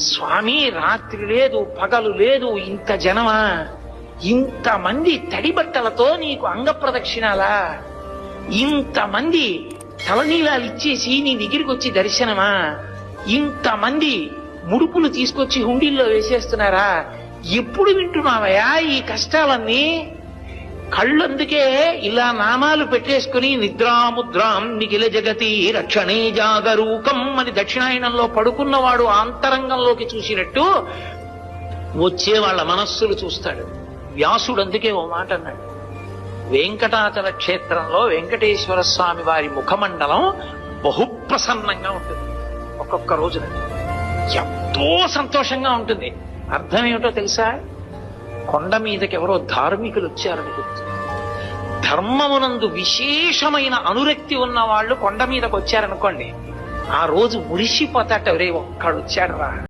స్వామి రాత్రి లేదు పగలు లేదు, ఇంత జనమా, ఇంతమంది తడి బట్టలతో నీకు అంగ ప్రదక్షిణాలా, ఇంతమంది తలనీలాలు ఇచ్చేసి నీ దగ్గరికి వచ్చి దర్శనమా, ఇంతమంది ముడుపులు తీసుకొచ్చి హుండీల్లో వేసేస్తున్నారా, ఎప్పుడు వింటున్నావయ్యా ఈ కష్టాలన్నీ? కళ్ళందుకే ఇలా నామాలు పెట్టేసుకుని నిద్రాముద్రాం నిఖిల జగతి రక్షణే జాగరూకం అని దక్షిణాయనంలో పడుకున్నవాడు ఆంతరంగంలోకి చూసినట్టు వచ్చే వాళ్ళ మనస్సులు చూస్తాడు. వ్యాసుడు అందుకే ఓ మాట అన్నాడు, వెంకటాచల క్షేత్రంలో వెంకటేశ్వర స్వామి వారి ముఖమండలం బహుప్రసన్నంగా ఉంటుంది. ఒక్కొక్క రోజున ఎంతో సంతోషంగా ఉంటుంది. అర్థం ఏమిటో తెలుసా? కొండ మీదకి ఎవరో ధార్మికులు వచ్చారని గుర్తు. ధర్మమునందు విశేషమైన అనురక్తి ఉన్న వాళ్ళు కొండ మీదకి వచ్చారనుకోండి, ఆ రోజు మురిసిపోతాట, రే ఒక్కడు వచ్చాడు రా.